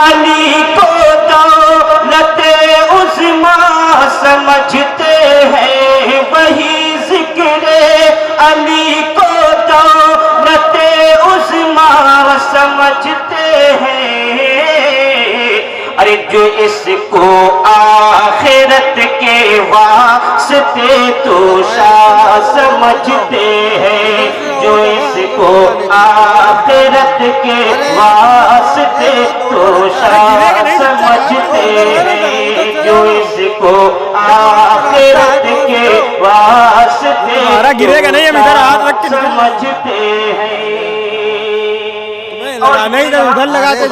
علی کو دولت عظما سمجھتے ہیں، وہی ذکر علی کو دولت عظما سمجھتے ہیں۔ ارے جو اس کو آخرت کے واسطے تو شاہ سمجھتے ہیں، جو اس کو آخرت کے واسطے تو شاہ سمجھتے ہیں، جو اس کو آخرت کے واسطے سمجھتے ہیں۔ نہیں ادھر لگاتے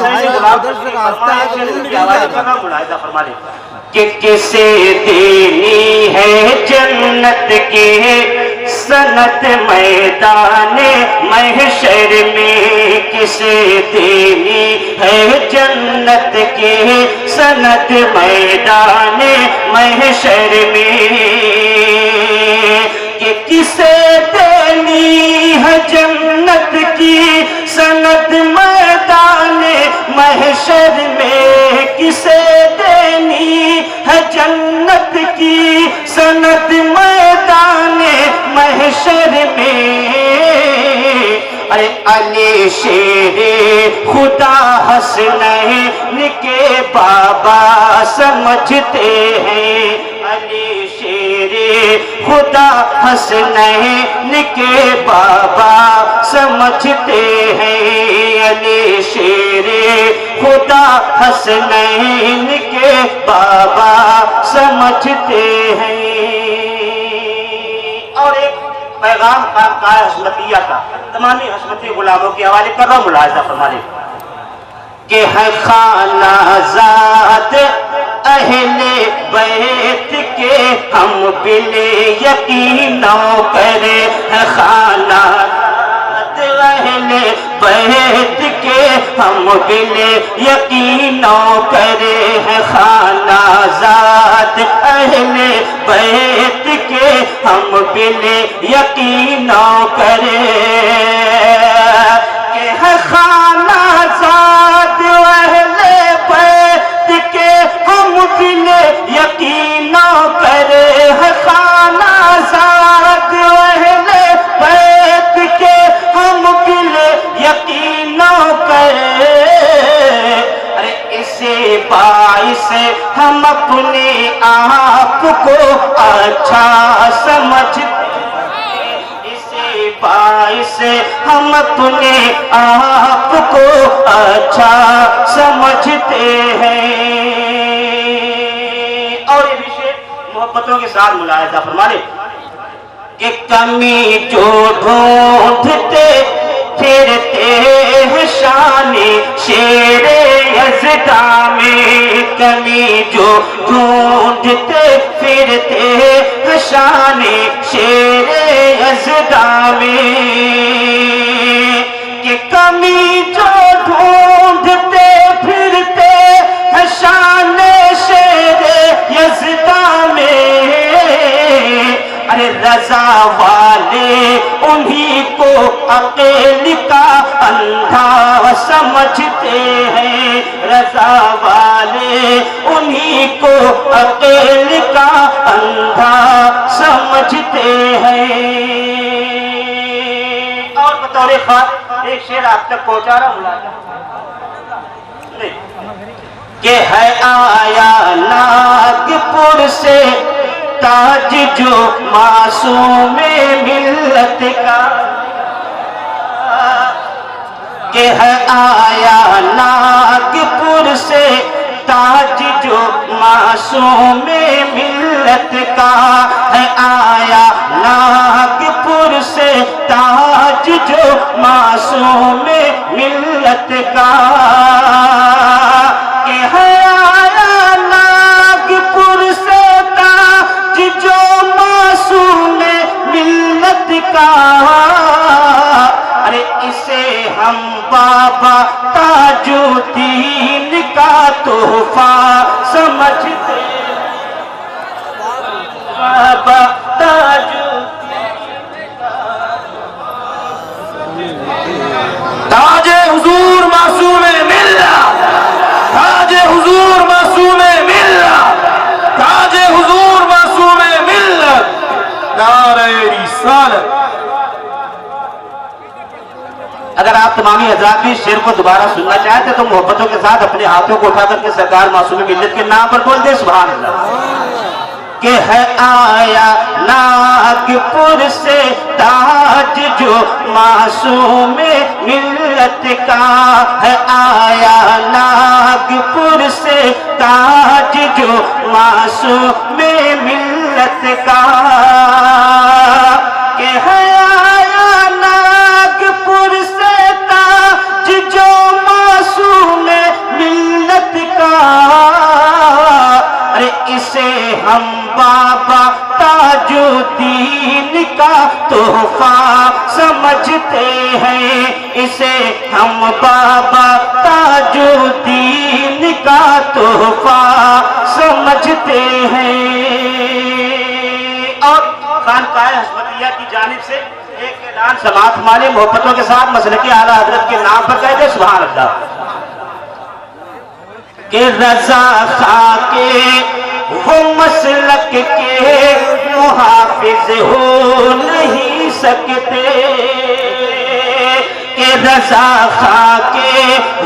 کہ کسے دینی ہے جنت کی سنت میدان محشر میں، کسے دینی ہے جنت کی سنت میدان محشر میں، کہ کسے دینی ہے جنت کی سنت میدان محشر میں، کسے دینی ہے جنت کی سنت میدان محشر میں۔ ارے علی شیر خدا حسنین کے بابا سمجھتے ہیں، علی شیر خدا حسنین کے بابا سمجھتے ہیں، علی شیر خدا حسنین کے بابا سمجھتے ہیں۔ اور ایک پیغام خانقاہ حشمتیہ کا تمامی حشمتی غلاموں کے حوالے کر رہا ہوں، ملاحظہ فرما لیں کہ ہے خانہ ذات اہل بیت کے ہم بل یقین نوکر، ہے خانہ ذات اہل بیت کے ہم بل یقین نوکر، ہے خانہ ذات اہل بیت کے ہم بل یقین نوکر، کہ ہے خانہ ذات اہل بیت کے ہم بل یقین نوکر، ہے خانہ ذات اہل بیت کے ہم بل یقین نوکر۔ ارے اسی باعث ہم اپنے آپ کو اچھا سمجھتے، اسی باعث ہم اپنے آپ کو اچھا سمجھتے ہیں۔ اور یہ بھی شعر محبتوں کے ساتھ ملاحظہ فرما لیں کہ کمی جو ڈھونڈتے پھرتے ہیں شان شیر یزدہ میں، کمی جو ڈھونڈتے پھرتے ہیں شان شیر یزدہ میں، کہ کمی جو ڈھونڈتے پھرتے ہیں شان شیر یزدہ میں، ارے رضا والے انہی کو عقل کا اندھا سمجھتے ہیں، رضا والے انہی کو عقل کا اندھا سمجھتے ہیں۔ اور بطور خاص ایک شعر آپ تک پہنچا رہا ہوں کہ ہے آیا ناگپور سے تاج جو معصوم ملت کا، کہ ہے آیا ناگپور سے تاج جو معصوم ملت کا، ہے آیا ناگپور سے تاج جو معصوم ملت کا، کہ ہے آیا ناگپور سے تاج جو معصوم ملت کا، ارے اسے ہم بابا تاج الدین کا تحفہ سمجھتے، بابا تاج تاج حضور معصوم ملت، اگر آپ تمامی حضرات بھی شعر کو دوبارہ سننا چاہتے تو محبتوں کے ساتھ اپنے ہاتھوں کو اٹھا کر کے سرکار معصوم ملت کے نام پر بول دے سبحان اللہ. کہ ہے آیا ناگپور سے تاج جو معصوم ملت کا, ہے آیا ناگپور سے تاج جو معصوم ملت کا, کہ ہے آیا ناگپور سے تاج جو معصوم ملت کا, ارے اسے ہم بابا تاج الدین کا تحفہ سمجھتے ہیں, اسے ہم بابا تاج الدین کا تحفہ سمجھتے ہیں. اور خانقاہ حشمتیہ کی جانب سے ایک اعلان سماعت مالے محبتوں کے ساتھ مسلک اعلیٰ حضرت کے نام پر کہہ دے سبحان اللہ. کہ رضا خواہ کے وہ مسلک کے محافظ ہو نہیں سکتے, کہ رضا خواہ کے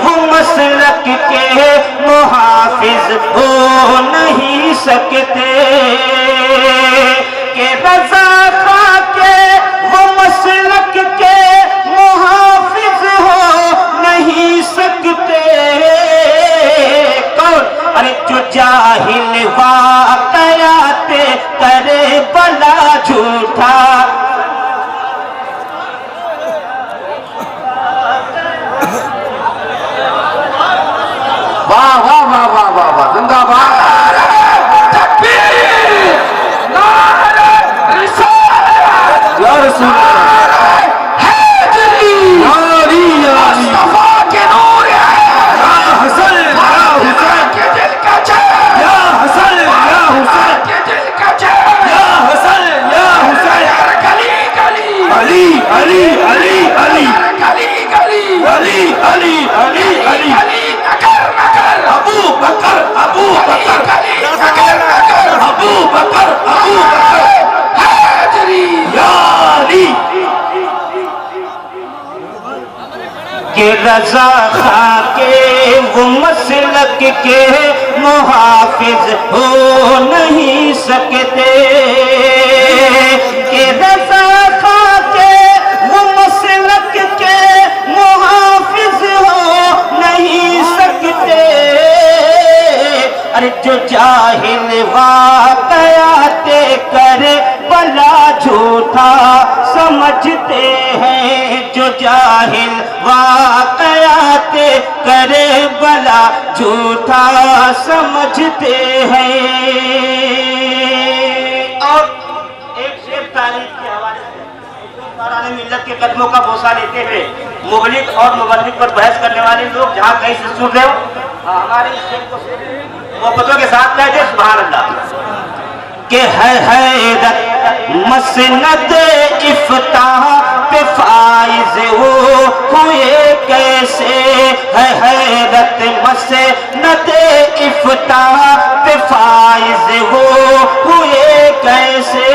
وہ مسلک کے محافظ ہو نہیں سکتے, کہ رضا خواہ کے وہ مسلک کے محافظ ہو نہیں سکتے. ارے جو جاہل واقعات کرے بلا جھوٹا, واہ واہ واہ واہ واہ واہ, زندہ باد. یا رسول کہ رضا خواہ کے وہ مسلک کے محافظ ہو نہیں سکتے, کہ رضا خواہ کے وہ مسلک کے محافظ ہو نہیں سکتے. ارے جو جاہل واقعات کرے بلا جھوٹا سمجھتے ہیں, جو جاہل واقعات کرے بلا جھوٹا سمجھتے ہیں. اور ایک شعر تاریخ کے حوالے سے دوران ملت کے قدموں کا بوسہ لیتے ہوئے مغلق اور مغلق پر بحث کرنے والے لوگ جہاں کہیں سے سن رہے ہو, ہمارے اس شعر کو محبتوں کے ساتھ کہہ دے سبحان اللہ. کہ ہے حیرت مسند افتاح پہ فائز وہ ہوئے کیسے, ہے حیرت مسند افتاح پہ فائز وہ ہوئے کیسے,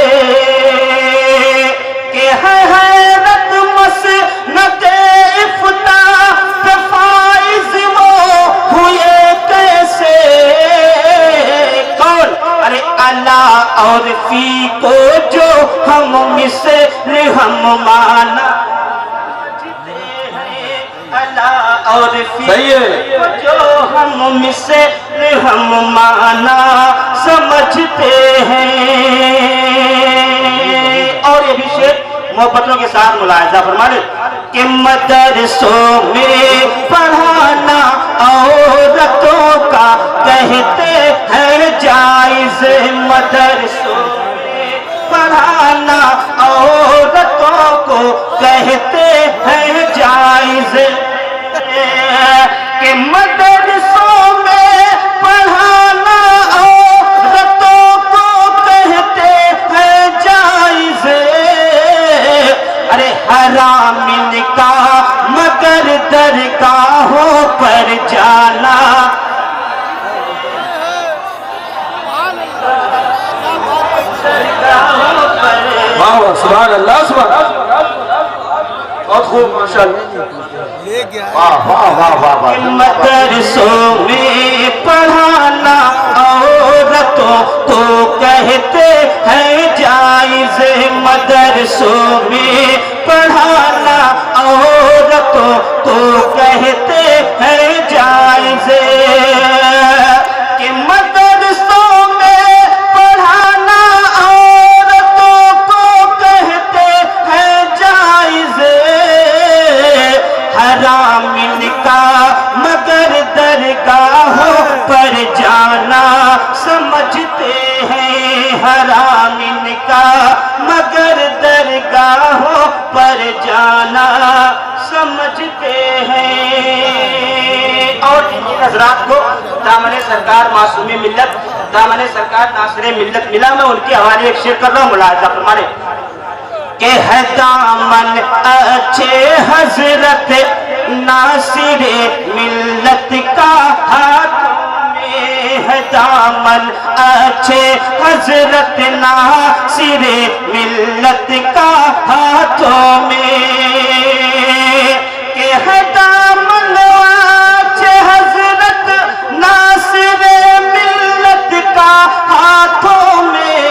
کہ ہے حیرت مسند افتاح پہ فائز وہ ہوئے کیسے. کون؟ ارے اللہ اور فی کو جو ہم مثل ہم مانا اللہ اور فی کو جو ہم مثل ہم مانا سمجھتے ہیں. اور یہ بھی شعر محبتوں کے ساتھ ملاحظہ فرمائے کہ مدرسوں میں پڑھانا عورتوں کا کہتے ہیں جائز, مدرسوں میں پڑھانا عورتوں کو کہتے ہیں جائز, کہ مدرسوں میں پڑھانا عورتوں کو کہتے ہیں جائز. ارے حرام نکاح مگر درگاہوں پر جانا, واہ واہ سبحان اللہ سبحان اللہ بہت خوب ماشاءاللہ واہ واہ واہ واہ واہ مدرسوں میں پڑھانا عورتوں کو کہتے ہیں جائز مدرسوں میں پڑھانا عورتوں کو کہتے ہیں جائز کہ مدرسوں میں پڑھانا عورتوں کو کہتے ہیں جائز حرام نکاح مگر درگاہوں پر جانا سمجھتے ہیں حرام نکاح مگر درگاہوں پر جانا سمجھتے ہیں اور ان حضرات کو دامن سرکار معصوم ملت دامن سرکار ناصر ملت ملا میں ان کے حوالے ایک شعر کر رہا ہوں ملاحظہ فرمائیں کہ ہے دامن اچھے حضرت ناصر ملت کا ہاتھوں میں ہے دامن اچھے حضرت ناصر ملت کا ہاتھوں میں کہ ہے دامن اچھے حضرت ناصر ملت کا ہاتھوں میں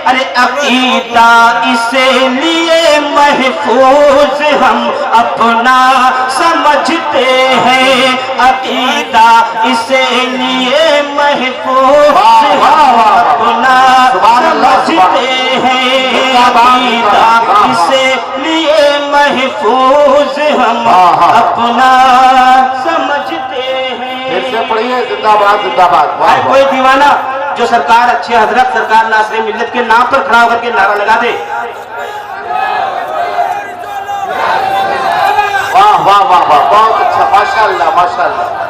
ارے عقیدہ اس لیے محفوظ ہم اپنا سمجھتے ہیں عقیدہ اس لیے محفوظ ہم اپنا سمجھتے ہیں عقیدہ اس لیے محفوظ ہم اپنا سمجھتے ہیں پھر سے پڑھیے زندہ باد زندہ باد واہ کوئی دیوانہ جو سرکار اچھے حضرت سرکار ناصر ملت کے نام پر کھڑا ہو کر کے نعرہ لگا دے واہ واہ واہ واہ بہت اچھا ماشاءاللہ ماشاءاللہ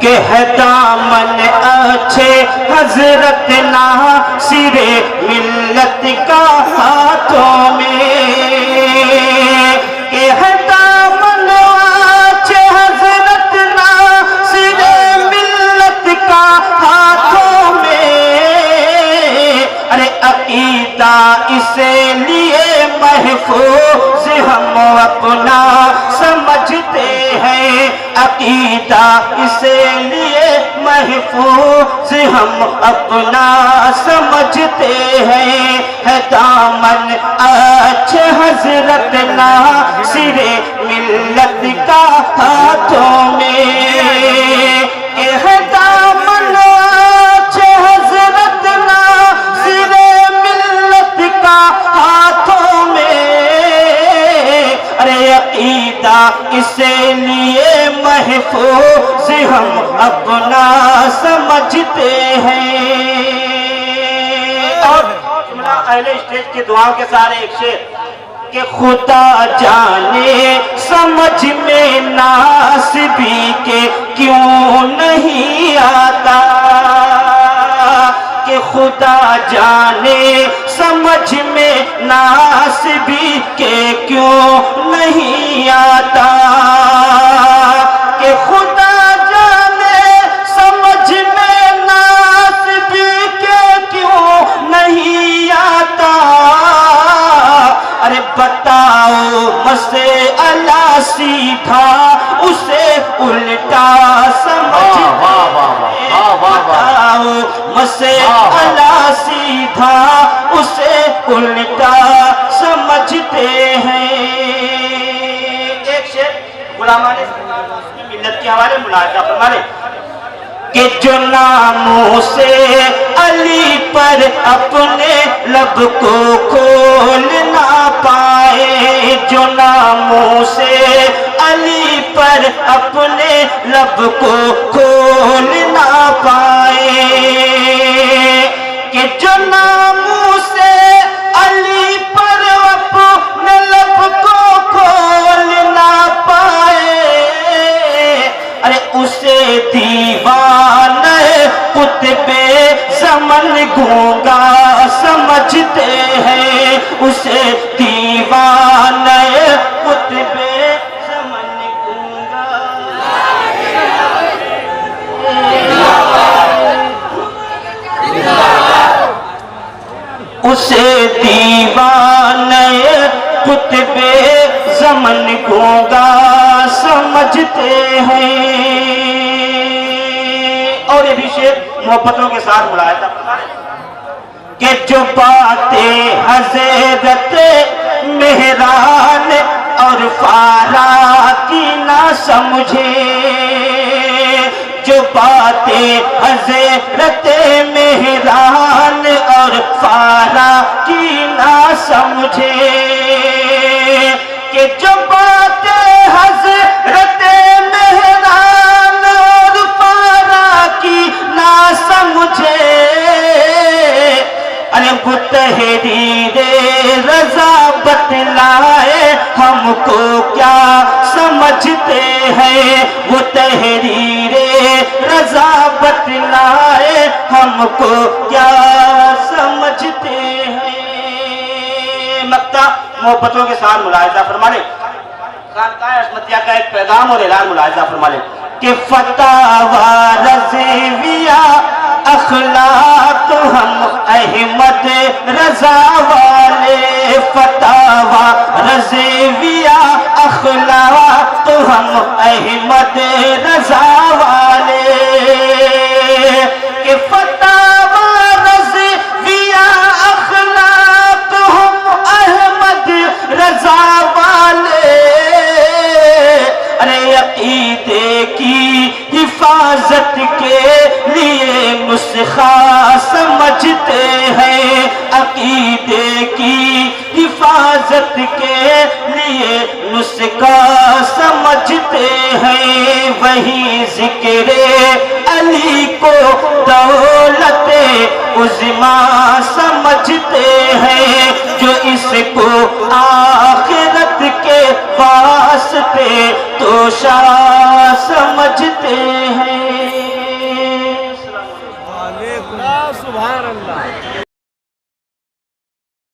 کہ ہے دامن اچھے حضرت ناصر ملت کا ہاتھوں میں کہ ہے دامن اچھے حضرت ناصر ملت کا ہاتھوں میں ارے عقیدہ اس لیے محفوظ ہم اپنا سمجھتے ہیں عقیدہ اس لیے محفوظ ہم اپنا سمجھتے ہیں ہے دامن اچھے حضرت ناصر ملت کا ہاتھوں میں کہ ہے دامن اچھے حضرت ناصر ملت کا ہاتھوں میں ارے عقیدہ اس لیے محفوظ ہم اپنا سمجھتے ہیں اور اہل اسٹیج کی دعاؤں کے سارے ایک شعر کہ خدا جانے سمجھ میں ناسبی کے کیوں نہیں آتا کہ خدا جانے سمجھ میں ناسبی کے کیوں نہیں آتا کہ خدا جانے سمجھ میں ناسبی کے کیوں نہیں آتا ارے بتاؤ مسئلہ سیدھا اسے الٹا سمجھتے بتاؤ مسئلہ سیدھا اسے الٹا سمجھتے ہیں ایک شعر غلامان ملت کے حوالے ملاحظہ فرمائیں کہ جو ناموں سے علی پر اپنے لب کو کھول نہ پائے جو ناموں سے علی پر اپنے لب کو کھول نہ پائے کہ جو ناموں سے علی پر اپنے لب کو کھول نہ پائے ارے اسے دیوان قطب زمن گونگا سمجھتے ہیں اسے دیوانہ قطب زمن گونگا اسے دیوانہ قطب زمن گونگا سمجھتے ہیں. اور یہ بھی شعر محبتوں کے ساتھ ملاحظہ فرمائیں کہ جو باتیں حضرت مہران اور فارا کی نہ سمجھے جو باتیں حضرت مہران اور فارا کی نہ سمجھے کہ جو باتیں حضرت مہران اور فارا کی نہ سمجھے وہ تحریر رضا بتلائے ہم کو کیا سمجھتے ہیں وہ تحریر رضا بتلائے ہم کو کیا سمجھتے ہیں. مقطع محبتوں کے ساتھ ملاحظہ فرما لیں. خانقاہ عصمتیہ کا ایک پیغام اور اعلان ملاحظہ فرما لیں کہ فتاوی رضویہ اخلاق ہم احمد رضا والے فتاوی رضویہ اخلاق ہم احمد رضا والے کہ فتاوی رضویہ اخلاق ہم احمد رضا والے ارے عقیدے کی حفاظت کے لیے نسخہ سمجھتے ہیں عقیدے کی حفاظت کے لیے نسخہ سمجھتے ہیں وہی ذکر علی کو دولت عظما سمجھتے ہیں جو اس کو آخرت کے واسطے توشہ سمجھتے ہیں.